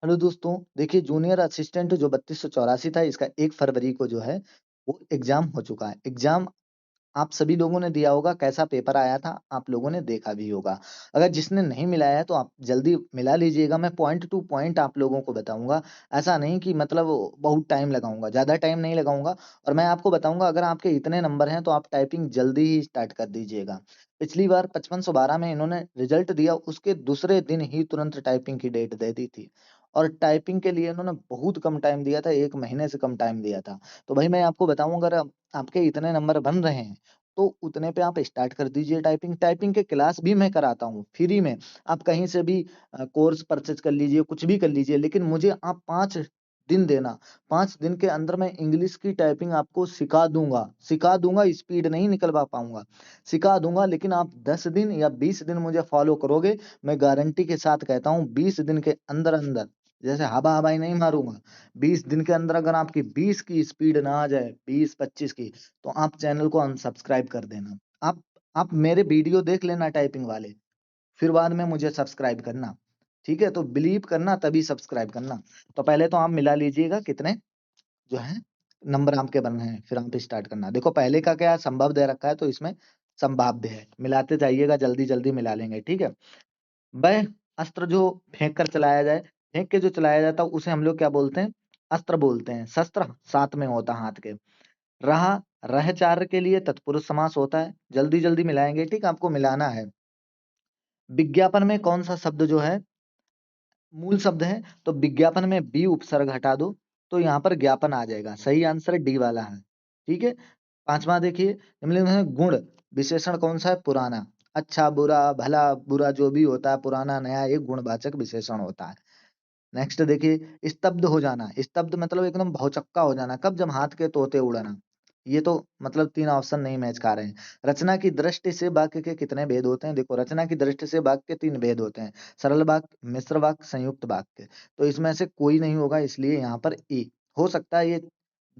Hello दोस्तों, देखिए junior assistant जो 3284 था इसका 1 फरवरी को जो है वो एग्ज़ाम हो चुका है। एग्ज़ाम आप सभी लोगों ने दिया होगा, कैसा पेपर आया था आप लोगों ने देखा भी होगा। अगर जिसने नहीं मिलाया है तो आप जल्दी मिला लीजिएगा, मैं पॉइंट टू पॉइंट आप लोगों को बताऊँगा। ऐसा नहीं कि मतलब बहुत टाइम लगाऊँगा, ज़्यादा टाइम नहीं लगाऊँगा और मैं आपको बताऊँगा अगर आपके इतने नंबर हैं तो आप टाइपिंग जल्दी ही स्टार्ट कर दीजिएगा। पिछली बार 5512 में इन्होंने रिज़ल्ट दिया, उसके दूसरे दिन ही तुरंत टाइपिंग की डेट दे दी थी और टाइपिंग के लिए इन्होंने बहुत कम टाइम दिया था, 1 महीने से कम टाइम दिया था। तो भाई मैं आपको बताऊँ, अगर आपके इतने नंबर बन रहे हैं तो उतने पे आप स्टार्ट कर दीजिए टाइपिंग। टाइपिंग के क्लास भी मैं कराता हूँ, फ्री में। आप कहीं से भी कोर्स परचेज़ कर लीजिए, कुछ भी कर लीजिए, लेकिन मुझे आप 5 दिन देना। 5 दिन के अंदर मैं इंग्लिश की टाइपिंग आपको सिखा दूँगा, स्पीड नहीं निकलवा पाऊँगा, सिखा दूँगा, लेकिन आप 10 दिन या 20 दिन मुझे फ़ॉलो करोगे, मैं गारंटी के साथ कहता हूँ 20 दिन के अंदर-अंदर, जैसे हवा-हवाई नहीं मारूँगा, 20 दिन के अंदर अगर आपकी 20 की स्पीड ना आ जाए, 20-25 की, तो आप चैनल को अनसब्सक्राइब कर देना। आप मेरे वीडियो देख लेना टाइपिंग वाले, फिर बाद में मुझे सब्सक्राइब करना, ठीक है? तो बिलीव करना तभी सब्सक्राइब करना। तो पहले तो आप मिला लीजिएगा कितने जो हैं नंबर आपके बन रहे हैं, फिर आप स्टार्ट करना। देखो पहले का क्या संभव दे रखा है तो इसमें संभाव्य है, मिलाते जाइएगा, जल्दी-जल्दी मिला लेंगे, ठीक है? वह अस्त्र जो फेंक कर चलाया जाए, फेंक के जो चलाया जाता है उसे हम लोग क्या बोलते हैं? अस्त्र बोलते हैं। शस्त्र साथ में होता है हाथ के। रहा रहचार के लिए तत्पुरुष समास होता है। जल्दी-जल्दी मिलाएँगे, ठीक है? आपको मिलाना है। विज्ञापन में कौन-सा शब्द जो है मूल शब्द है, तो विज्ञापन में बी उपसर्ग हटा दो, तो यहाँ पर ज्ञापन आ जाएगा। सही आंसर डी वाला है, ठीक है? 5वाँ देखिए, निम्नलिखित में गुण विशेषण कौन-सा है? पुराना। अच्छा, बुरा, भला, बुरा जो भी होता है, पुराना, नया, एक गुणवाचक विशेषण होता है। नेक्स्ट देखिए, स्तब्ध हो जाना। स्तब्ध मतलब एकदम भौचक्का हो जाना, कब? जब हाथ के तोते उड़ना। ये तो मतलब 3 ऑप्शन नहीं मैच खा रहे हैं। रचना की दृष्टि से वाक्य के कितने भेद होते हैं? देखो, रचना की दृष्टि से वाक्य के 3 भेद होते हैं। सरल वाक्य, मिश्र वाक्य, संयुक्त वाक्य। तो इसमें से कोई नहीं होगा, इसलिए यहाँ पर ए। हो सकता है ये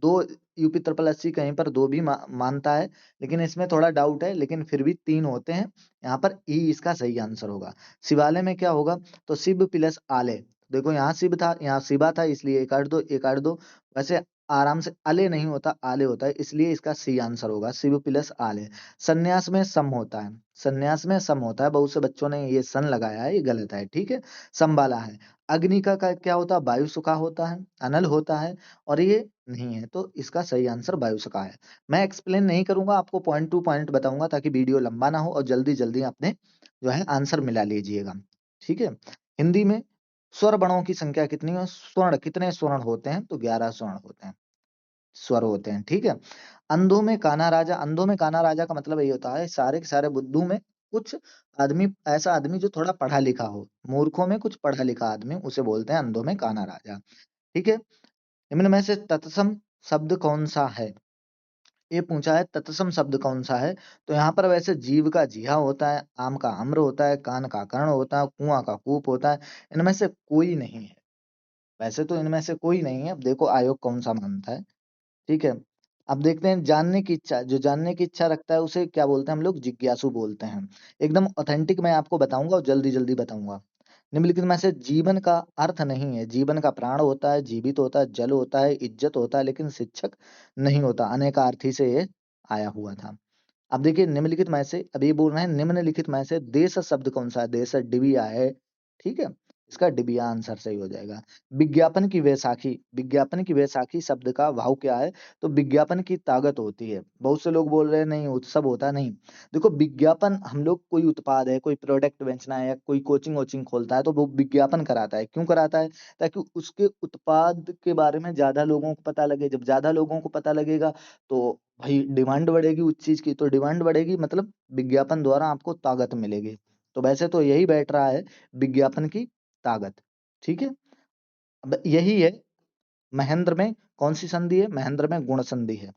2 यूपी ट्रिपल एससी कहीं पर 2 भी मानता है, लेकिन इसमें थोड़ा डाउट है, लेकिन फिर भी 3 होते हैं। यहाँ पर ई इसका सही आंसर होगा। शिवालय में क्या होगा? तो शिव प्लस आलय। देखो यहाँ शिव था, यहाँ शिवा था, इसलिए 1 काट दो, 1 काट दो। वैसे आराम से अले नहीं होता, आले होता है, इसलिए इसका सी आंसर होगा, शिव प्लस आले। संन्यास में सम होता है, संन्यास में सम होता है, बहुत से बच्चों ने ये सन लगाया है, ये गलत है, ठीक है? सम वाला है। अग्नि का क्या होता है? वायु सुखा होता है, अनल होता है और ये नहीं है, तो इसका सही आंसर वायु सुखा है। मैं एक्सप्लेन नहीं करूँगा, आपको पॉइंट टू पॉइंट बताऊँगा ताकि वीडियो लंबा ना हो और जल्दी-जल्दी अपने जो है आंसर मिला लीजिएगा, ठीक है? हिंदी में स्वर वर्णों की संख्या कितनी है? स्वर्ण कितने स्वर्ण होते हैं? तो 11 स्वर्ण होते हैं, स्वर होते हैं, ठीक है? अंधों में कान्हा राजा का मतलब ये होता है सारे के सारे बुद्धू में कुछ आदमी, ऐसा आदमी जो थोड़ा पढ़ा लिखा हो, मूर्खों में कुछ पढ़ा लिखा आदमी, उसे बोलते हैं अंधों में कान्हा राजा, ठीक है? निम्न में से तत्सम शब्द कौन-सा है? ये पूछा है तत्सम शब्द कौन-सा है? तो यहाँ पर वैसे जीव का जीहा होता है, आम का आम्र होता है, कान का कर्ण होता है, कुआँ का कूप होता है, इनमें से कोई नहीं है। वैसे तो इनमें से कोई नहीं है, अब देखो आयोग कौन-सा मानता है, ठीक है? अब देखते हैं जानने की इच्छा, जो जानने की इच्छा रखता है उसे क्या बोलते हैं हम लोग? जिज्ञासु बोलते हैं। एकदम ऑथेंटिक मैं आपको बताऊँगा और जल्दी-जल्दी बताऊँगा। निम्नलिखित में से जीवन का अर्थ नहीं है, जीवन का प्राण होता है, जीवित होता है, जल होता है, इज्जत होता है, लेकिन शिक्षक नहीं होता। अनेकार्थी से ये आया हुआ था। अब देखिए निम्नलिखित में से, अब ये बोल रहे हैं निम्नलिखित में से देश शब्द कौन-सा है? देश डिबिया है, ठीक है? इसका डिबिया आंसर सही हो जाएगा। विज्ञापन की वैसाखी शब्द का भाव क्या है? तो विज्ञापन की ताकत होती है। बहुत से लोग बोल रहे हैं नहीं उत्सव होता है, नहीं। देखो विज्ञापन, हम लोग कोई उत्पाद है, कोई प्रोडक्ट बेचना है या कोई कोचिंग-वोचिंग खोलता है तो वो विज्ञापन कराता है। क्यों कराता है? ताकि उसके उत्पाद के बारे में ज़्यादा लोगों को पता लगे। जब ज़्यादा लोगों को पता लगेगा तो भाई डिमांड बढ़ेगी उस चीज़ की, तो डिमांड बढ़ेगी मतलब विज्ञापन द्वारा आपको ताकत मिलेगी। तो वैसे तो यही बैठ रहा है, विज्ञापन की ताकत, ठीक है? अब यही है, महेंद्र में कौन-सी संधि है? महेंद्र में गुण संधि है।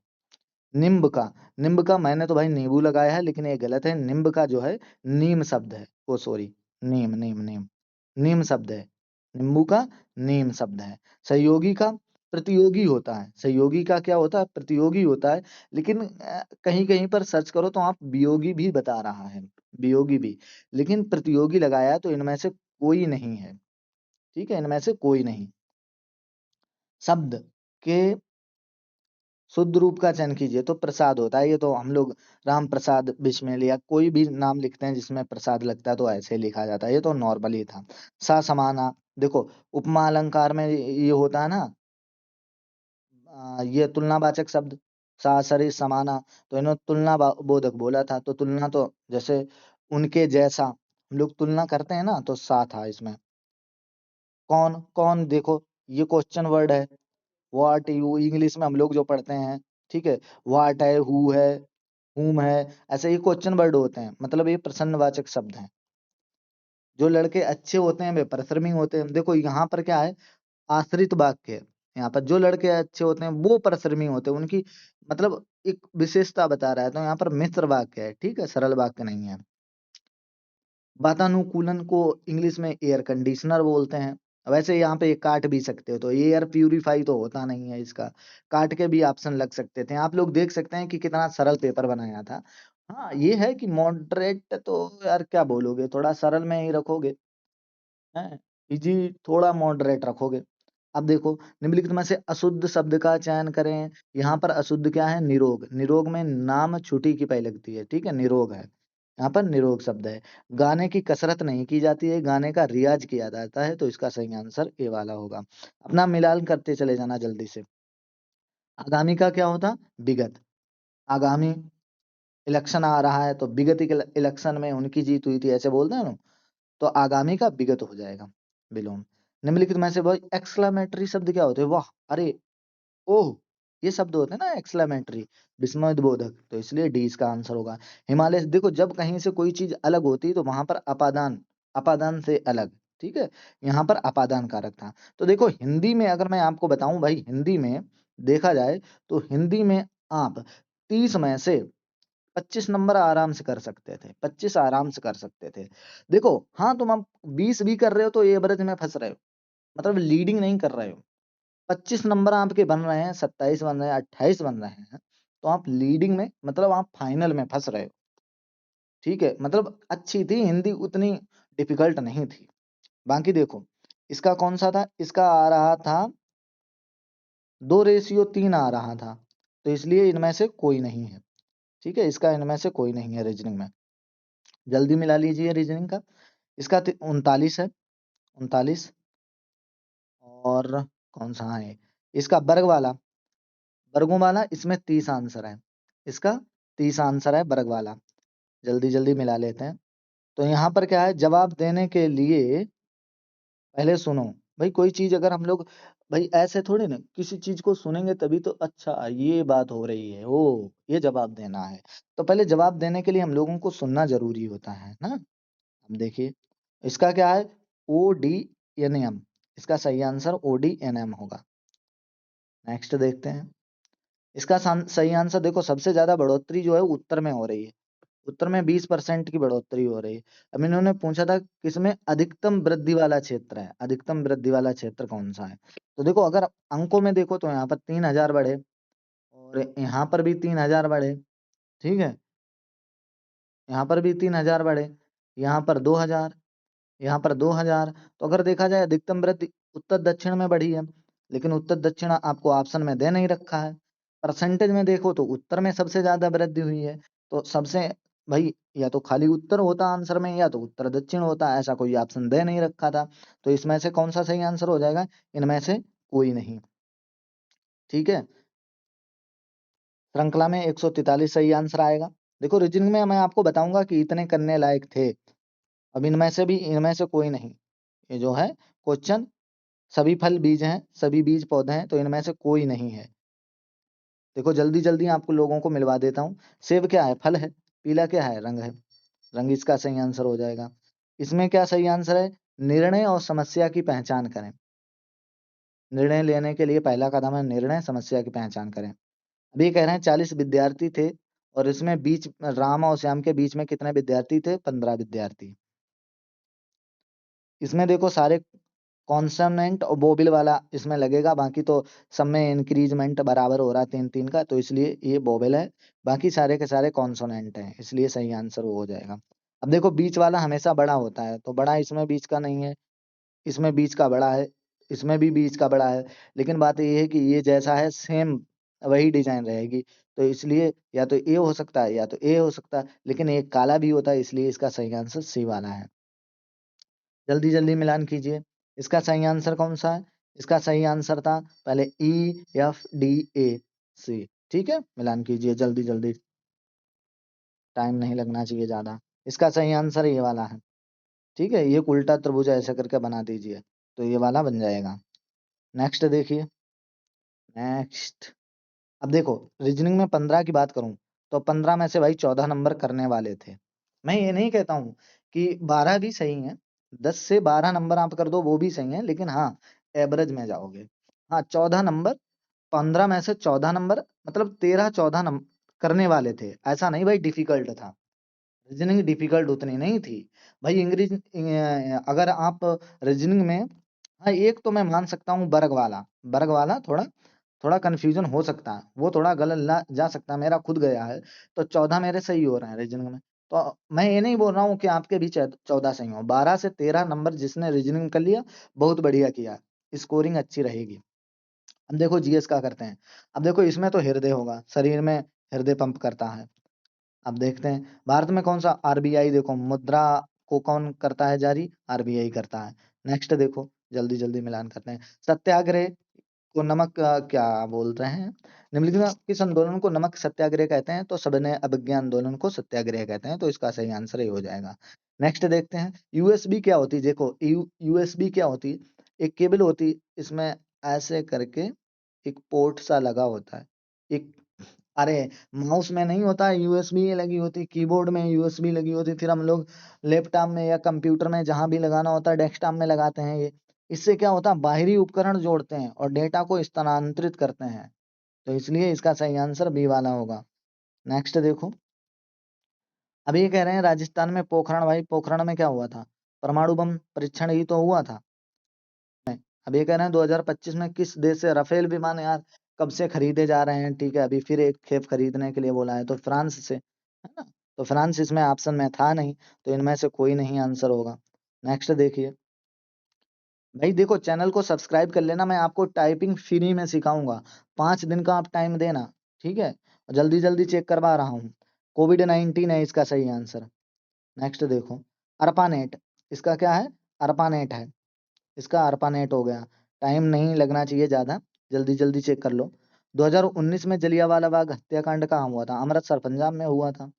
निम्ब का, निम्ब का मैंने तो भाई नींबू लगाया है, लेकिन ये गलत है। निम्ब का जो है नीम शब्द है। ओह सॉरी, नीम नीम नीम, नीम शब्द है। नींबू का नीम शब्द है। सहयोगी का प्रतियोगी होता है। सहयोगी का क्या होता है? प्रतियोगी होता है। लेकिन कहीं-कहीं पर सर्च करो तो आप वियोगी भी बता रहा है, वियोगी भी। लेकिन प्रतियोगी लगाया है तो इनमें से कोई नहीं है। ठीक है, इनमें से कोई नहीं। शब्द के शुद्ध रूप का चयन कीजिए, तो प्रसाद होता है, ये तो हम लोग राम प्रसाद बिस्मिल या कोई भी नाम लिखते हैं जिसमें प्रसाद लगता है तो ऐसे लिखा जाता है, ये तो नॉर्मल ही था। सा समाना, देखो उपमा अलंकार में ये होता है ना, ये तुलनावाचक शब्द सा सरी समाना, तो इन्होंने तुलना बोधक बोला था, तो तुलना तो जैसे उनके जैसा हम लोग तुलना करते हैं ना, तो सा था इसमें। कौन कौन, देखो ये क्वेश्चन वर्ड है। व्हाट यू, इंग्लिश में हम लोग जो पढ़ते हैं, ठीक है, व्हाट है, हु है, whom है, ऐसे ही क्वेश्चन वर्ड होते हैं, मतलब ये प्रश्नवाचक शब्द हैं। जो लड़के अच्छे होते हैं वे परिश्रमी होते हैं, देखो यहाँ पर क्या है, आश्रित वाक्य है। यहाँ पर जो लड़के अच्छे होते हैं वो परिश्रमी होते हैं, उनकी मतलब एक विशेषता बता रहा है, तो यहाँ पर मिश्र वाक्य है, ठीक है, सरल वाक्य नहीं है। वातानुकूलन को इंग्लिश में एयर कंडीशनर बोलते हैं। वैसे यहाँ पे काट भी सकते हो, तो एयर प्यूरिफाई तो होता नहीं है इसका, काट के भी ऑप्शन लग सकते थे। आप लोग देख सकते हैं कि कितना सरल पेपर बनाया था। हाँ ये है कि मॉडरेट तो यार क्या बोलोगे, थोड़ा सरल में ही रखोगे, हैं, इजी थोड़ा मॉडरेट रखोगे। अब देखो, निम्नलिखित में से अशुद्ध शब्द का चयन करें। यहाँ पर अशुद्ध क्या है, निरोग, निरोग में नाम छुटी की पहले लगती है, ठीक है, निरोग है, यहाँ पर निरोग शब्द है। गाने की कसरत नहीं की जाती है, गाने का रियाज किया जाता है, तो इसका सही आंसर ए वाला होगा। अपना मिलान करते चले जाना जल्दी से। आगामी का क्या होता, विगत, आगामी इलेक्शन आ रहा है तो विगत इलेक्शन में उनकी जीत हुई थी, ऐसे बोलते हैं ना, तो आगामी का विगत हो जाएगा, विलोम। निम्नलिखित में से वह एक्सक्लेमेटरी शब्द क्या होते हैं, वाह, अरे, ओह, ये शब्द होते हैं ना एक्सक्लेमेटरी, विस्मयबोधक, तो इसलिए डी इसका आंसर होगा। हिमालय, देखो जब कहीं से कोई चीज अलग होती है तो वहां पर अपादान, अपादान से अलग, ठीक है, यहाँ पर अपादान कारक था। तो देखो हिंदी में अगर मैं आपको बताऊं भाई, हिंदी में देखा जाए तो हिंदी में आप 30 में से 25 नंबर आराम से कर सकते थे, 25 आराम से कर सकते थे। देखो हाँ, तुम अब 20 भी कर रहे हो तो एवरेज में फंस रहे हो, मतलब लीडिंग नहीं कर रहे हो। 25 नंबर आपके बन रहे हैं, 27 बन रहे हैं, 28 बन रहे हैं, तो आप लीडिंग में, मतलब आप फाइनल में फंस रहे हो, ठीक है, मतलब अच्छी थी हिंदी, उतनी डिफिकल्ट नहीं थी। बाकी देखो, इसका कौन सा था, इसका आ रहा था 2:3 आ रहा था, तो इसलिए इनमें से कोई नहीं है, ठीक है, इसका इनमें से कोई नहीं है रीजनिंग में। जल्दी मिला लीजिए रीजनिंग का। इसका 39 है, 39, और कौन सा है इसका वर्ग वाला, वर्गों वाला, इसमें 30 आंसर है, इसका 30 आंसर है वर्ग वाला। जल्दी जल्दी मिला लेते हैं। तो यहाँ पर क्या है, जवाब देने के लिए पहले सुनो। भाई कोई चीज अगर हम लोग, भाई ऐसे थोड़ी ना, किसी चीज को सुनेंगे तभी तो, अच्छा ये बात हो रही है, ओ ये जवाब देना है, तो पहले जवाब देने के लिए हम लोगों को सुनना जरूरी होता है ना। अब देखिए, इसका क्या है, ओ डी एन एम, इसका सही answer O D N M होगा। नेक्स्ट देखते हैं। इसका सही आंसर देखो, सबसे ज्यादा बढ़ोतरी जो है उत्तर में हो रही है, उत्तर में 20% की बढ़ोतरी हो रही है। अब इन्होंने पूछा था किसमें अधिकतम वृद्धि वाला क्षेत्र है, अधिकतम वृद्धि वाला क्षेत्र कौन सा है। तो देखो अगर अंकों में देखो तो यहाँ पर 3,000 बढ़े, और यहाँ पर भी 3,000 बढ़े, ठीक है, यहाँ पर भी 3,000 बढ़े, यहाँ पर 2,000, यहाँ पर 2,000। तो अगर देखा जाए अधिकतम वृद्धि उत्तर दक्षिण में बढ़ी है, लेकिन उत्तर दक्षिण आपको ऑप्शन में दे नहीं रखा है। परसेंटेज में देखो तो उत्तर में सबसे ज्यादा वृद्धि हुई है, तो सबसे, भाई या तो खाली उत्तर होता आंसर में, या तो उत्तर दक्षिण होता, ऐसा कोई ऑप्शन दे नहीं रखा था। तो इसमें से कौन सा सही आंसर हो जाएगा, इनमें से कोई नहीं, ठीक है। श्रृंखला में 143 सही आंसर आएगा। देखो रीजनिंग में मैं आपको बताऊंगा कि इतने करने लायक थे, अब इनमें से भी, इनमें से कोई नहीं, ये जो है क्वेश्चन, सभी फल बीज हैं, सभी बीज पौधे हैं, तो इनमें से कोई नहीं है। देखो जल्दी जल्दी आपको लोगों को मिलवा देता हूँ। सेब क्या है, फल है, पीला क्या है, रंग है, रंग इसका सही आंसर हो जाएगा। इसमें क्या सही आंसर है, निर्णय और समस्या की पहचान करें। निर्णय लेने के लिए पहला कदम है निर्णय, समस्या की पहचान करें। अभी कह रहे हैं 40 विद्यार्थी थे, और इसमें बीच राम और श्याम के बीच में कितने विद्यार्थी थे, 15 विद्यार्थी। इसमें देखो सारे कॉन्सोनेंट और वोवेल वाला इसमें लगेगा, बाकी तो सब में इंक्रीजमेंट बराबर हो रहा है 3-3 का, तो इसलिए ये वोवेल है। बाकी सारे के सारे कॉन्सोनेंट हैं, इसलिए सही आंसर वो हो जाएगा। अब देखो बीच वाला हमेशा बड़ा होता है, तो बड़ा इसमें बीच का नहीं है, इसमें बीच का बड़ा है, इसमें भी बीच का बड़ा है, लेकिन बात ये है कि ये जैसा है सेम वही डिजाइन रहेगी। तो इसलिए या तो ए हो सकता है या तो ए हो सकता है, लेकिन एक काला भी होता है, इसलिए इसका सही आंसर सी वाला है। जल्दी जल्दी मिलान कीजिए। इसका सही आंसर कौन सा है? इसका सही आंसर था पहले EFDA सी। ठीक है, मिलान कीजिए जल्दी जल्दी, टाइम नहीं लगना चाहिए ज्यादा। इसका सही आंसर ये वाला है। ठीक है, ये उल्टा त्रिभुज ऐसे करके बना दीजिए, तो ये वाला बन जाएगा। नेक्स्ट देखिए, नेक्स्ट। अब देखो, रीजनिंग में 15 की बात करूं तो 15 में से भाई 14 नंबर करने वाले थे। मैं ये नहीं कहता हूं कि 12 भी सही है, 10 से 12 नंबर आप कर दो वो भी सही है, लेकिन हाँ, एवरेज में जाओगे। हाँ, 14 नंबर, 15 में से 14 नंबर, मतलब 13-14 नंबर करने वाले थे। ऐसा नहीं भाई डिफिकल्ट था, रीजनिंग डिफिकल्ट उतनी नहीं थी भाई। इंग्लिश अगर आप रीजनिंग में, हाँ एक तो मैं मान सकता हूँ वर्ग वाला थोड़ा थोड़ा कंफ्यूजन हो सकता है, वो थोड़ा गलत जा सकता है, मेरा खुद गया है। तो 14 मेरे सही हो रहे हैं रीजनिंग में। तो मैं ये नहीं बोल रहा हूँ कि आपके भी 14 सही हो, 12 से 13 नंबर जिसने रीजनिंग कर लिया, बहुत बढ़िया किया, स्कोरिंग अच्छी रहेगी। अब देखो जीएस का करते हैं। अब देखो इसमें तो हृदय होगा, शरीर में हृदय पंप करता है। अब देखते हैं भारत में कौन सा, आरबीआई देखो, मुद्रा को कौन करता है जारी, आरबीआई करता है। नेक्स्ट देखो, जल्दी जल्दी मिलान करते हैं। सत्याग्रह को नमक क्या बोलते हैं, निम्नलिखित में किस आंदोलन को नमक सत्याग्रह कहते हैं? तो सविनय अवज्ञा आंदोलन को सत्याग्रह कहते हैं, तो इसका सही आंसर ये हो जाएगा। नेक्स्ट देखते हैं, यूएसबी क्या होती है? देखो यूएसबी क्या होती है? एक केबल होती है, इसमें ऐसे करके एक पोर्ट सा लगा होता है, एक, अरे माउस में नहीं होता है यूएसबी लगी होती, कीबोर्ड में यूएसबी लगी होती, फिर हम लोग लैपटॉप में या कंप्यूटर में जहां भी लगाना होता है डेस्कटॉप में लगाते हैं ये। इससे क्या होता है, बाहरी उपकरण जोड़ते हैं और डेटा को स्थानांतरित करते हैं, तो इसलिए इसका सही आंसर बी वाला होगा। नेक्स्ट देखो, अब ये कह रहे हैं राजस्थान में पोखरण, भाई पोखरण में क्या हुआ था? परमाणु बम परीक्षण ही तो हुआ था। अब ये कह रहे हैं 2025 में किस देश से राफेल विमान यार कब से खरीदे जा रहे हैं? ठीक है, अभी फिर एक खेप खरीदने के लिए बोला है, तो फ्रांस से, है ना? तो फ्रांस इसमें ऑप्शन में था नहीं, तो इनमें से कोई नहीं आंसर होगा। नेक्स्ट देखिए, भाई देखो चैनल को सब्सक्राइब कर लेना, मैं आपको टाइपिंग फ्री में सिखाऊंगा, 5 दिन का आप टाइम देना। ठीक है, जल्दी जल्दी चेक करवा रहा हूँ। कोविड-19 है इसका सही आंसर। नेक्स्ट देखो, अर्पानेट, इसका क्या है? अर्पानेट है, इसका अर्पानेट हो गया। टाइम नहीं लगना चाहिए ज्यादा, जल्दी जल्दी चेक कर लो। 2019 में जलियांवाला बाग हत्याकांड कहाँ हुआ था? अमृतसर पंजाब में हुआ था।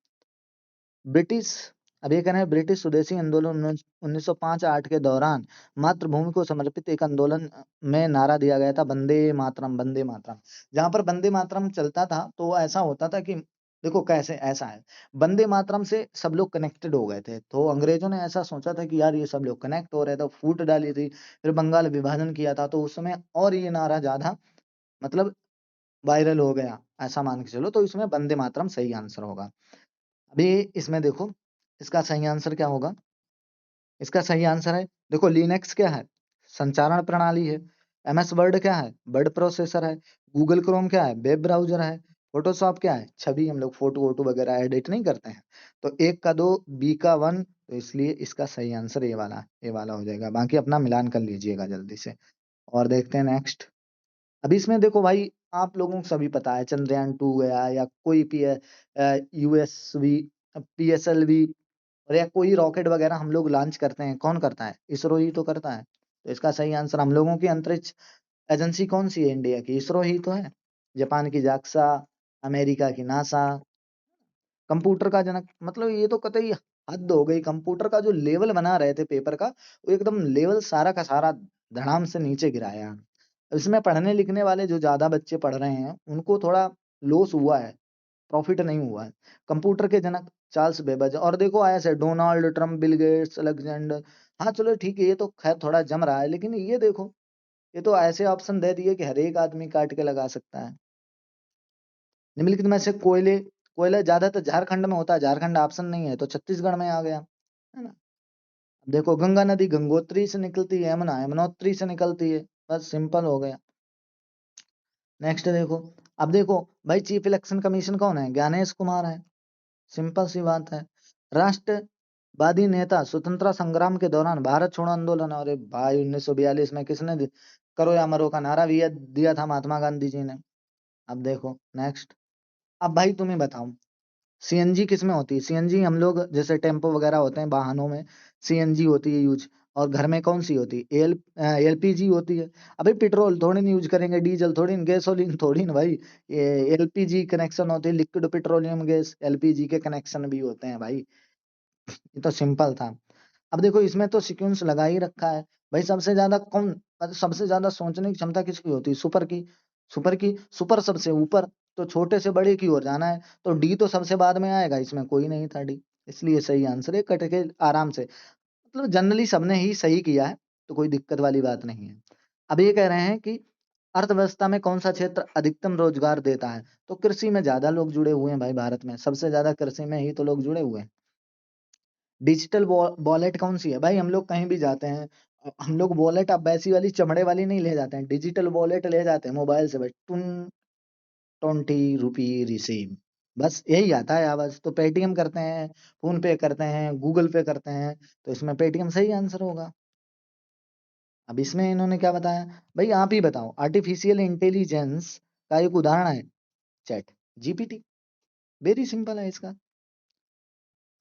ब्रिटिश, अब ये कह रहे हैं ब्रिटिश स्वदेशी आंदोलन 1905-8 के दौरान मातृभूमि को समर्पित एक आंदोलन में नारा दिया गया था, वंदे मातरम, वंदे मातरम। जहां पर वंदे मातरम चलता था तो ऐसा होता था कि, देखो कैसे ऐसा है, वंदे मातरम से सब लोग कनेक्टेड हो गए थे, तो अंग्रेजों ने ऐसा सोचा था कि यार ये सब लोग कनेक्ट हो रहे थे, फूट डाली थी, फिर बंगाल विभाजन किया था, तो उस समय और ये नारा ज्यादा, मतलब वायरल हो गया, ऐसा मान के चलो, तो इसमें वंदे मातरम सही आंसर होगा। अभी इसमें देखो, इसका सही आंसर क्या होगा? इसका सही आंसर है, देखो लिनक्स क्या है? संचारण प्रणाली है। एमएस वर्ड क्या है? वर्ड प्रोसेसर है। गूगल क्रोम क्या है? वेब ब्राउजर है। फोटोशॉप क्या है? छवि, हम लोग फोटो वोटो वगैरह एडिट नहीं करते हैं। तो एक का दो, बी का वन, तो इसलिए इसका सही आंसर ये वाला हो जाएगा। बाकी अपना मिलान कर लीजिएगा जल्दी से। और देखते हैं नेक्स्ट। अभी इसमें देखो भाई, आप लोगों को सभी पता है, चंद्रयान 2 गया या कोई यूएसवी, पीएसएलवी, और या कोई रॉकेट वगैरह हम लोग लॉन्च करते हैं, कौन करता है? इसरो ही तो करता है। तो इसका सही आंसर, हम लोगों की अंतरिक्ष एजेंसी कौन सी है इंडिया की? इसरो ही तो है। जापान की जाक्सा, अमेरिका की नासा। कंप्यूटर का जनक, मतलब ये तो कतई हद हो गई, कंप्यूटर का जो लेवल बना रहे थे पेपर का, वो एकदम लेवल सारा का सारा धड़ाम से नीचे गिराया। इसमें पढ़ने लिखने वाले जो ज्यादा बच्चे पढ़ रहे हैं उनको थोड़ा लॉस हुआ है, प्रॉफिट नहीं हुआ है। कंप्यूटर के जनक चार्ल्स बेबेज, और देखो ऐसे Donald Trump, Bill Gates, Alexander. हाँ चलो ठीक है, ये तो खैर थोड़ा जम रहा है, लेकिन ये देखो, ये तो ऐसे ऑप्शन दे दिए कि हर एक आदमी काट के लगा सकता है। निम्नलिखित में से कोयला ज्यादातर झारखंड में होता है, झारखंड ऑप्शन नहीं है, तो छत्तीसगढ़ में आ गया, है ना? अब देखो, गंगा नदी गंगोत्री से निकलती है, यमुना यमुनोत्री से निकलती है, बस सिंपल हो गया। नेक्स्ट देखो, अब देखो भाई, चीफ इलेक्शन कमीशन कौन है? ज्ञानेश कुमार है, सिंपल सी बात है। राष्ट्र वादी नेता स्वतंत्रता संग्राम के दौरान भारत छोड़ो आंदोलन, अरे भाई 1942 में किसने करो या मरो का नारा भी दिया था महात्मा गांधी जी ने। अब देखो नेक्स्ट। अब भाई तुम्हें बताओ, सीएनजी किस में होती है? सीएनजी हम लोग जैसे टेम्पो वगैरह होते हैं वाहनों में, सीएनजी होती है यूज। और घर में कौन सी होती है? एलपीजी होती है। अबे पेट्रोल थोड़ी नहीं यूज करेंगे, डीजल थोड़ी नहीं, गैसोलीन थोड़ी ना भाई। ये एलपीजी कनेक्शन होती है, लिक्विड पेट्रोलियम गैस, एलपीजी के कनेक्शन भी होते हैं भाई। ये तो सिंपल था। अब देखो इसमें तो सीक्वेंस लगा ही रखा है। भाई सबसे ज्यादा कौन, मतलब सबसे ज्यादा सोचने की क्षमता किसकी होती है? सुपर की। सुपर की, सुपर सबसे ऊपर। तो छोटे से बड़े की ओर जाना है, तो डी तो सबसे बाद में आएगा, इसमें कोई नहीं था डी। इसलिए सही आंसर है, कट के आराम से। मतलब जनरली सबने ही सही किया है, तो कोई दिक्कत वाली बात नहीं है। अब ये कह रहे हैं कि अर्थव्यवस्था में कौन सा क्षेत्र अधिकतम रोजगार देता है? तो कृषि में ज्यादा लोग जुड़े हुए हैं भाई, भारत में सबसे ज्यादा कृषि में ही तो लोग जुड़े हुए हैं। डिजिटल वॉलेट कौन सी है? भाई हम लोग कहीं भी जाते हैं, हम लोग वॉलेट अब वैसी वाली चमड़े वाली नहीं ले जाते हैं, डिजिटल वॉलेट ले जाते हैं मोबाइल से, भाई टुन 20 रुपी रिसीव, बस यही आता है आवाज। तो पेटीएम करते हैं, फोन पे करते हैं, गूगल पे करते हैं, तो इसमें पेटीएम सही आंसर होगा। अब इसमें इन्होंने क्या बताया? भाई आप ही बताओ, आर्टिफिशियल इंटेलिजेंस का एक उदाहरण है चैट जीपीटी। वेरी सिंपल है इसका।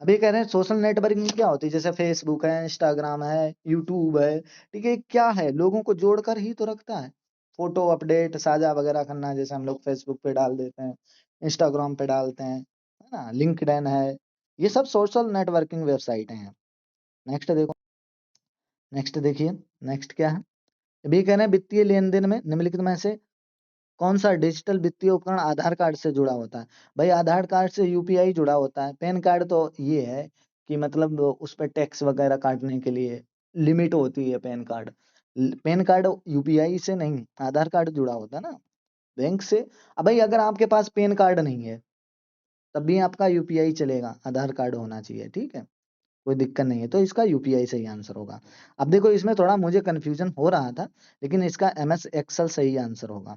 अभी कह रहे हैं सोशल नेटवर्किंग क्या होती है? जैसे फेसबुक है, इंस्टाग्राम है, यूट्यूब है, ठीक है, क्या है? लोगों को जोड़कर ही तो रखता है। फोटो अपडेट साझा वगैरह करना, जैसे हम लोग फेसबुक पे डाल देते हैं, इंस्टाग्राम पे डालते हैं, है ना, लिंक्डइन है, ये सब सोशल नेटवर्किंग वेबसाइट हैं। नेक्स्ट देखो, नेक्स्ट देखिए, नेक्स्ट क्या है? अभी कह रहे हैं वित्तीय लेन देन में निम्नलिखित में से कौन सा डिजिटल वित्तीय उपकरण आधार कार्ड से जुड़ा होता है? भाई आधार कार्ड से यूपीआई जुड़ा होता है। पैन कार्ड तो ये है कि मतलब उस पर टैक्स वगैरह काटने के लिए लिमिट होती है pan card. Pan card UPI से नहीं, आधार कार्ड जुड़ा होता है ना बैंक से। अब भाई अगर आपके पास पैन कार्ड नहीं है, तब भी आपका यूपीआई चलेगा, आधार कार्ड होना चाहिए, ठीक है, कोई दिक्कत नहीं है। तो इसका यूपीआई सही आंसर होगा। अब देखो इसमें थोड़ा मुझे कंफ्यूजन हो रहा था, लेकिन इसका एमएस एक्सेल सही आंसर होगा।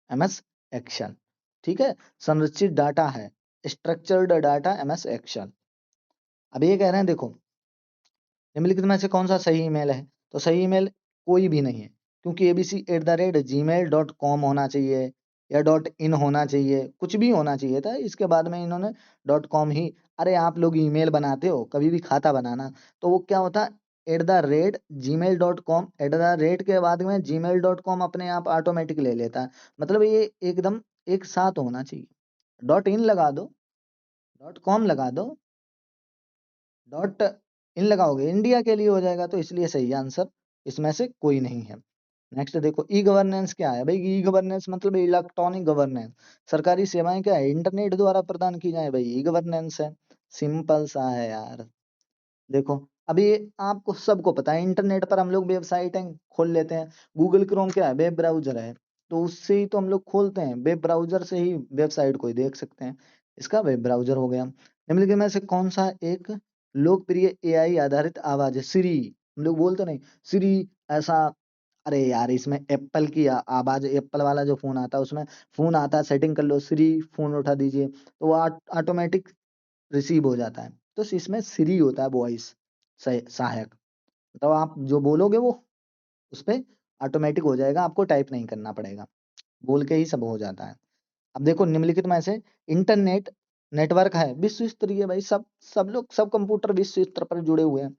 एमएस एक्सेल, ठीक है, संरचित डाटा है, स्ट्रक्चर्ड डाटा एमएस एक्सेल। अब ये कह रहे हैं देखो, निम्नलिखित में से कौन सा सही ईमेल है? तो सही ईमेल कोई भी नहीं है, क्योंकि abc@gmail.com होना चाहिए, या .in होना चाहिए, कुछ भी होना चाहिए था, इसके बाद में इन्होंने .com ही। अरे आप लोग ईमेल बनाते हो, कभी भी खाता बनाना, तो वो क्या होता? @gmail.com, एट द रेट के बाद में gmail.com अपने आप ऑटोमेटिक ले लेता है। मतलब ये एकदम एक साथ होना चाहिए। .in लगा दो, .com लगा दो, .in लगाओगे इंडिया के लिए हो जाएगा, तो इसलिए सही आंसर इसमें से कोई नहीं है। नेक्स्ट देखो, ई गवर्नेंस क्या है? भाई ई गवर्नेंस मतलब इलेक्ट्रॉनिक गवर्नेंस, सरकारी सेवाएं क्या है? इंटरनेट द्वारा प्रदान की जाए, भाई ई गवर्नेंस है। सिंपल सा है यार। देखो अभी आपको सबको पता है, इंटरनेट पर हम लोग वेबसाइटें खोल लेते हैं। गूगल क्रोम क्या है? वेब ब्राउजर है, तो उससे ही तो हम लोग खोलते हैं, वेब ब्राउजर से ही वेबसाइट को ही देख सकते हैं। इसका वेब ब्राउजर हो गया। निम्नलिखित में से कौन सा एक लोकप्रिय एआई आधारित आवाज है? सिरी, हम लोग बोलते नहीं सिरी ऐसा। अरे यार इसमें एप्पल की आवाज, एप्पल वाला जो फोन आता है उसमें फोन आता है, सेटिंग कर लो सिरी फोन उठा दीजिए, तो वो ऑटोमेटिक रिसीव हो जाता है। तो इसमें सिरी होता है वॉइस सहायक, मतलब आप जो बोलोगे वो उस पे ऑटोमेटिक हो जाएगा, आपको टाइप नहीं करना पड़ेगा, बोल के ही सब हो जाता है। अब देखो निम्नलिखित में से इंटरनेट नेटवर्क है विश्व स्तरीय, भाई सब लोग, सब कंप्यूटर विश्व स्तर पर जुड़े हुए हैं।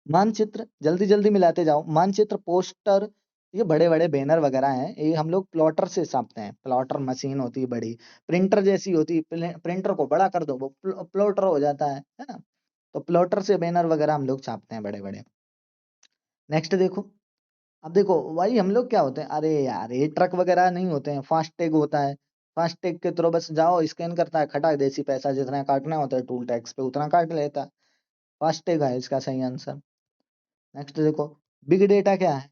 मानचित्र जल्दी जल्दी मिलाते जाओ, मानचित्र, पोस्टर, ये बड़े बड़े बैनर वगैरह हैं, ये हम लोग प्लॉटर से छापते हैं। प्लॉटर मशीन होती है बड़ी, प्रिंटर जैसी होती है, प्रिंटर को बड़ा कर दो वो प्लॉटर हो जाता है ना। तो प्लॉटर से बैनर वगैरह हम लोग छापते हैं बड़े बड़े। नेक्स्ट देखो, अब देखो भाई हम लोग क्या होते हैं, अरे यार ये ट्रक वगैरह नहीं होते हैं, फास्ट टैग होता है। फास्ट टैग के थ्रू बस जाओ, स्कैन करता है, खटाक देसी पैसा जितना काटना होता है टूल टैक्स पे उतना काट लेता है। फास्ट टैग है इसका सही आंसर। नेक्स्ट देखो, बिग डेटा क्या है?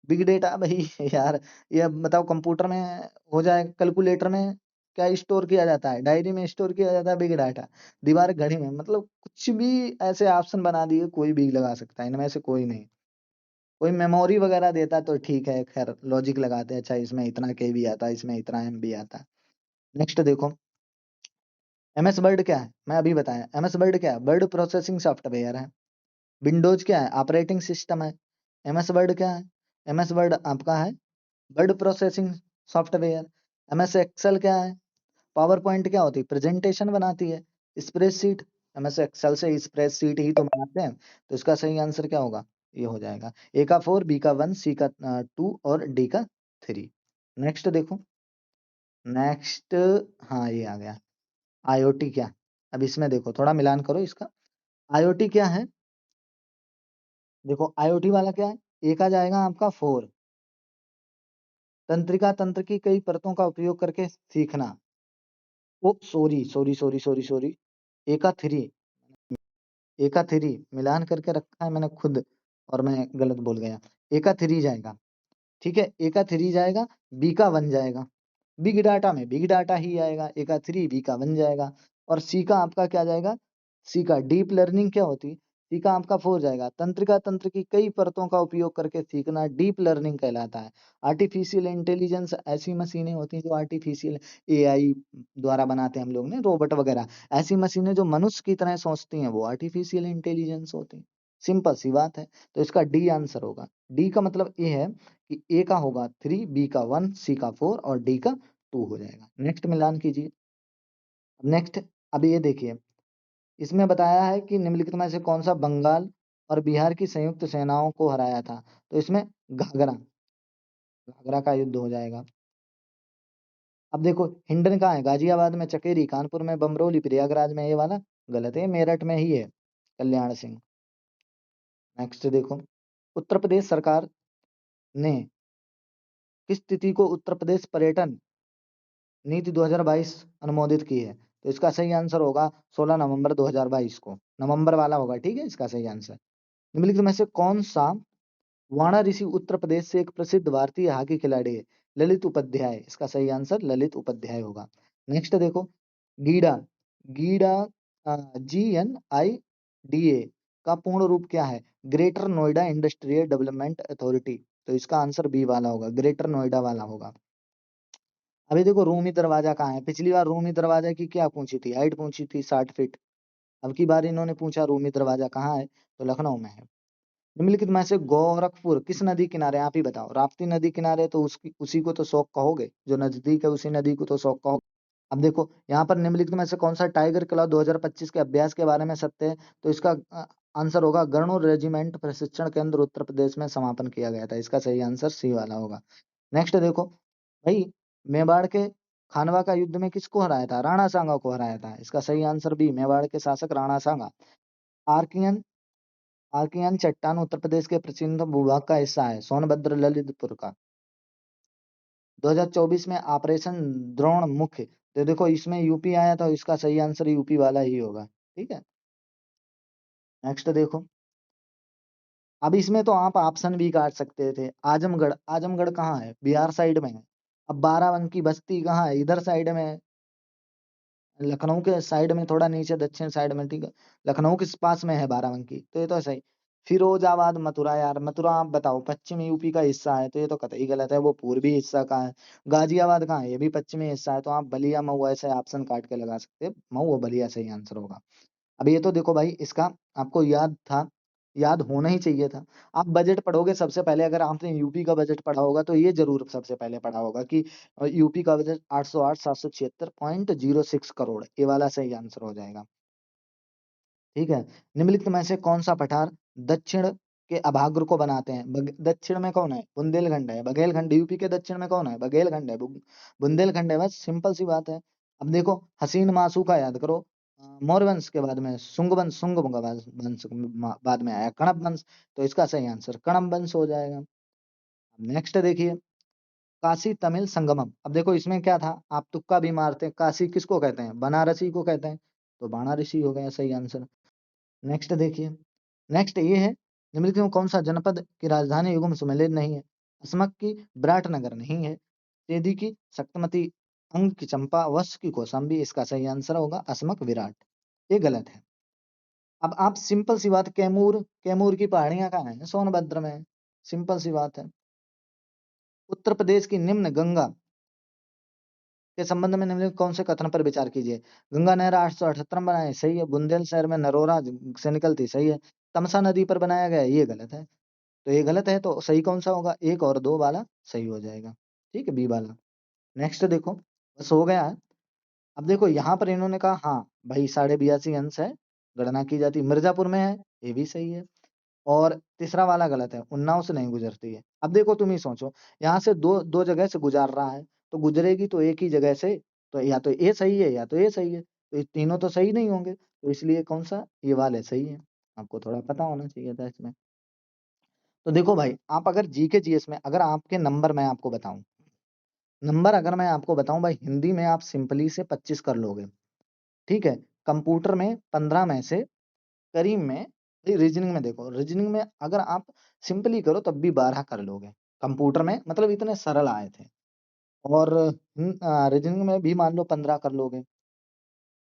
बिग डेटा भाई यार, ये बताओ कंप्यूटर में हो जाए, कैलकुलेटर में क्या स्टोर किया जाता है? डायरी में स्टोर किया जाता है बिग डाटा। दीवार घड़ी में, मतलब कुछ भी ऐसे ऑप्शन बना दिए, कोई भी लगा सकता है, इनमें से कोई नहीं। कोई मेमोरी वगैरह देता तो ठीक है, खैर लॉजिक लगाते हैं, अच्छा इसमें इतना केबी आता है, इसमें इतना एमबी आता है। नेक्स्ट देखो, MS वर्ड क्या है, मैं अभी बताया। MS वर्ड क्या है, वर्ड प्रोसेसिंग सॉफ्टवेयर है। विंडोज क्या है, ऑपरेटिंग सिस्टम है। MS वर्ड क्या है, MS वर्ड आपका है word processing software. MS Excel क्या है, पावर पॉइंट क्या होती है, प्रेजेंटेशन बनाती है। स्प्रेडशीट, MS एक्सेल से स्प्रेडशीट ही तो बनाते हैं। तो इसका सही आंसर क्या होगा, ये हो जाएगा। ए का 4, बी का 1, सी का 2 और डी का 3। नेक्स्ट देखो, नेक्स्ट, हाँ ये आ गया। IoT क्या, अब इसमें देखो थोड़ा मिलान करो इसका। IoT क्या है, देखो IoT वाला क्या है, एक आ जाएगा आपका 4, तंत्रिका तंत्र की कई परतों का उपयोग करके सीखना। Oh sorry sorry sorry sorry sorry, A का 3, ए का 3 मिलान करके रखा है मैंने खुद, और मैं गलत बोल गया। ए का 3 जाएगा, ठीक है, ए का 3 जाएगा, बी का 1 जाएगा। बिग डाटा में बिग डाटा ही आएगा, ए का 3, बी का 1 जाएगा। और सी का आपका क्या जाएगा, सी का डीप लर्निंग क्या होती, सी का आपका 4 जाएगा, तंत्रिका तंत्र की कई परतों का उपयोग करके सीखना डीप लर्निंग कहलाता है। आर्टिफिशियल इंटेलिजेंस ऐसी मशीनें होती हैं जो आर्टिफिशियल AI द्वारा बनाते हैं हम लोग ने, रोबोट वगैरह। ऐसी मशीनें जो मनुष्य की तरह सोचती हैं वो आर्टिफिशियल इंटेलिजेंस होती है। सिंपल सी बात है, तो इसका डी आंसर होगा। डी का मतलब ये है कि ए का होगा 3, बी का 1, सी का 4 और डी का 2 हो जाएगा। नेक्स्ट मिलान कीजिए। नेक्स्ट, अब ये देखिए, इसमें बताया है कि निम्नलिखित में से कौन सा बंगाल और बिहार की संयुक्त सेनाओं को हराया था। तो इसमें घाघरा, घाघरा का युद्ध हो जाएगा। अब देखो हिंडन कहाँ है, गाजियाबाद में, चकेरी कानपुर में, बमरौली प्रयागराज में, ये वाला गलत है, मेरठ में ही है, कल्याण सिंह। नेक्स्ट देखो, उत्तर प्रदेश सरकार ने किस तिथि को उत्तर प्रदेश पर्यटन नीति 2022 अनुमोदित की है। तो इसका सही आंसर होगा 16 नवंबर 2022 को, नवंबर वाला होगा, ठीक है इसका सही आंसर। निम्नलिखित में से कौन सा वाणा ऋषि उत्तर प्रदेश से एक प्रसिद्ध भारतीय हॉकी खिलाड़ी है। ललित उपाध्याय, इसका सही आंसर ललित उपाध्याय होगा। नेक्स्ट देखो, गीडा, गीडा, GNIDA का पूर्ण रूप क्या है, greater Noida industrial development authority. तो इसका आंसर बी वाला होगा, ग्रेटर नोएडा वाला होगा। अभी देखो रूमी दरवाजा कहाँ है, पिछली बार रूमी दरवाजा की क्या पूछी थी, हाइट पूछी थी 60 फीट। अब की बार इन्होंने पूछा रूमी दरवाजा कहाँ है, तो लखनऊ में है। निम्नलिखित में से गोरखपुर किस नदी किनारे, आप ही बताओ। राप्ती नदी किनारे तो उसकी उसी को तो शौक कहोगे, जो नजदीक है उसी नदी को तो शौक कहोगे। अब देखो यहाँ पर निम्नलिखित में से कौन सा टाइगर क्लब 2025 के अभ्यास के बारे में सत्य है। तो इसका आंसर होगा गरुड़ रेजिमेंट प्रशिक्षण केंद्र उत्तर प्रदेश में समापन किया गया था। इसका सही आंसर सी वाला होगा। नेक्स्ट देखो भाई, मेवाड़ के खानवा का युद्ध में किसको हराया था, राणा सांगा को हराया था। इसका सही आंसर बी, मेवाड़ के शासक राणा सांगा। आर्कियन, आर्कियन चट्टान उत्तर प्रदेश के प्रसिद्ध भूभाग का हिस्सा है, सोनभद्र ललितपुर का। 2024 में ऑपरेशन द्रोण मुख्य, तो देखो इसमें यूपी आया था, इसका सही आंसर यूपी वाला ही होगा, ठीक है। नेक्स्ट देखो, अब इसमें तो आप ऑप्शन भी काट सकते थे। आजमगढ़, आजमगढ़ कहाँ है, बिहार साइड में है। अब बाराबंकी बस्ती कहाँ है, इधर साइड में है, लखनऊ के साइड में, थोड़ा नीचे दक्षिण साइड में, ठीक है। लखनऊ के पास में है बाराबंकी, तो ये तो सही। फिरोजाबाद, मथुरा, यार मथुरा आप बताओ, पश्चिमी यूपी का हिस्सा है, तो ये तो कतई गलत है, वो पूर्वी हिस्सा का है। गाजियाबाद कहाँ है, ये भी पश्चिमी हिस्सा है, तो आप बलिया मऊ ऐसे ऑप्शन काट के लगा सकते हैं, मऊ और बलिया सही आंसर होगा। अब ये तो देखो भाई, इसका आपको याद था, याद होना ही चाहिए था। आप बजट पढ़ोगे सबसे पहले, अगर आपने यूपी का बजट पढ़ा होगा तो ये जरूर सबसे पहले पढ़ा होगा कि यूपी का बजट 808 776.06 करोड़, ये वाला सही आंसर हो जाएगा, ठीक है। निम्नलिखित में से कौन सा पठार दक्षिण के अभाग्र को बनाते हैं। दक्षिण में कौन है, बुंदेलखंड है, बघेलखंड। यूपी के दक्षिण में कौन है, बघेलखंड है, बुंदेलखंड है, बस सिंपल सी बात है। अब देखो हसीन मासू का याद करो, मौर्य वंश के बाद में शुंग वंश, शुंग वंश बाद में आया कणब वंश, तो इसका सही आंसर कणब वंश हो जाएगा। नेक्स्ट देखिए, काशी तमिल संगमम। अब देखो इसमें क्या था, आप तुक्का भी मारते हैं, काशी किसको कहते हैं, बनारसी को कहते हैं, तो बाणारसी हो गया सही आंसर। नेक्स्ट देखिए, नेक्स्ट ये है, निम्नलिखित में कौन सा जनपद की राजधानी युग्म सुमेलित नहीं है। असमक की विराटनगर नहीं है, सेधी की शक्तमती, अंग की चंपा, वश की कौशाम्बी। इसका सही आंसर होगा असमक विराट, ये गलत है। अब आप सिंपल सी बात, कैमूर, कैमूर की पहाड़ियां कहाँ हैं, सोनभद्र में, सिंपल सी बात है। उत्तर प्रदेश की निम्न गंगा के संबंध में निम्नलिखित कौन से कथन पर विचार कीजिए? गंगा नहर 878 में बनाई, सही है। बुंदेलशहर में नरोरा से निकलती, सही है। तमसा नदी पर बनाया गया, ये गलत है। तो ये गलत है, तो सही कौन सा होगा? 1 और 2 वाला सही हो जाएगा। ठीक है, बी वाला। नेक्स्ट देखो, बस हो गया है। अब देखो यहाँ पर इन्होंने कहा हाँ, भाई 82.5 अंश है, गणना की जाती है। मिर्जापुर में है, ये भी सही है। और तीसरा वाला गलत है, उन्नाव से नहीं गुजरती है। अब देखो तुम ही सोचो, यहाँ से दो जगह से गुजार रहा है, तो गुजरेगी तो एक ही जगह से, तो या तो ये सही है या तो ये सही है, तो ये तीनों तो सही नहीं होंगे, तो इसलिए कौन सा ये वाले सही है। आपको थोड़ा पता होना चाहिए था इसमें। तो देखो भाई, आप अगर जीके जीएस में अगर आपके नंबर मैं आपको बताऊं, नंबर अगर मैं आपको बताऊं भाई, हिंदी में आप सिंपली से 25 कर लोगे, ठीक है। कंप्यूटर में 15 में से, करीब में, रीजनिंग में देखो, रीजनिंग में अगर आप सिंपली करो तब भी 12 कर लोगे। कंप्यूटर में मतलब इतने सरल आए थे। और रीजनिंग में भी मान लो 15 कर लोगे।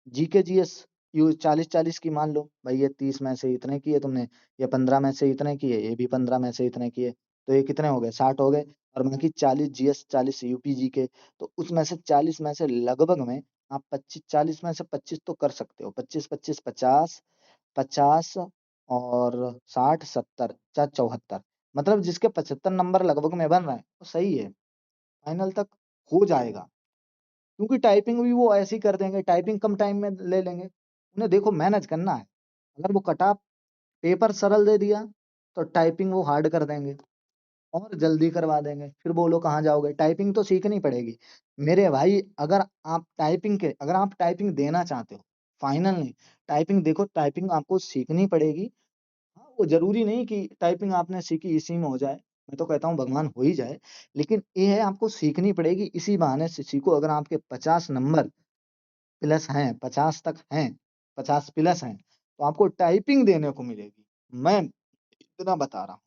जीके जीएस यू 40-40 की मान लो भाई, ये 30 में से इतने किए तुमने, ये 15 में से इतने किए, ये भी 15 में से इतने किए, तो ये कितने हो गए? 60 हो गए। और बाकी 40 जीएस, 40 यूपी जीके, तो उसमें से 40 में से लगभग में आप 25, 40 में से 25 तो कर सकते हो। 25 25 50, 50 और 60 70 चार 74, मतलब जिसके 75 नंबर लगभग में बन रहे हैं तो सही है, फाइनल तक हो जाएगा। क्योंकि टाइपिंग भी वो ऐसे ही कर देंगे, टाइपिंग कम टाइम में ले लेंगे। उन्हें देखो मैनेज करना है। अगर वो कटा पेपर सरल दे दिया तो टाइपिंग वो हार्ड कर देंगे और जल्दी करवा देंगे। फिर बोलो कहाँ जाओगे? टाइपिंग तो सीखनी पड़ेगी मेरे भाई। अगर आप टाइपिंग देना चाहते हो, फाइनल नहीं, टाइपिंग देखो, टाइपिंग आपको सीखनी पड़ेगी। हाँ, वो ज़रूरी नहीं कि टाइपिंग आपने सीखी इसी में हो जाए। मैं तो कहता हूँ भगवान हो ही जाए, लेकिन ये है आपको सीखनी पड़ेगी, इसी बहाने से सीखो। अगर आपके 50 नंबर प्लस हैं, 50 तक हैं, 50 प्लस हैं, तो आपको टाइपिंग देने को मिलेगी। मैं इतना बता रहा हूँ।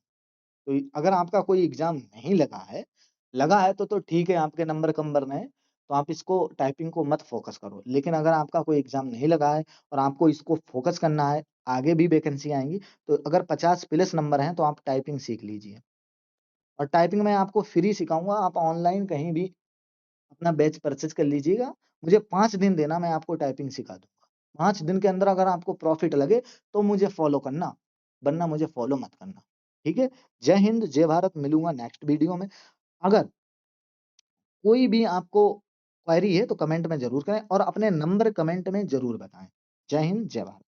तो अगर आपका कोई एग्ज़ाम नहीं लगा है तो ठीक है, आपके नंबर कम बन रहे हैं, तो आप इसको टाइपिंग को मत फ़ोकस करो। लेकिन अगर आपका कोई एग्ज़ाम नहीं लगा है और आपको इसको फ़ोकस करना है, आगे भी वैकेंसी आएँगी, तो अगर 50 प्लस नंबर हैं, तो आप टाइपिंग सीख लीजिए। और टाइपिंग मैं आपको फ्री सिखाऊँगा, आप ऑनलाइन कहीं भी अपना बैच परचेज़ कर लीजिएगा। मुझे 5 दिन देना, मैं आपको टाइपिंग सिखा दूँगा। 5 दिन के अंदर अगर आपको प्रॉफ़िट लगे, तो मुझे फ़ॉलो करना, वरना मुझे फ़ॉलो मत करना। ठीक है? जय हिंद, जय भारत, मिलूँगा नेक्स्ट वीडियो में। अगर कोई भी आपको क्वेरी है तो कमेंट में ज़रूर करें और अपने नंबर कमेंट में ज़रूर बताएँ। जय हिंद, जय भारत।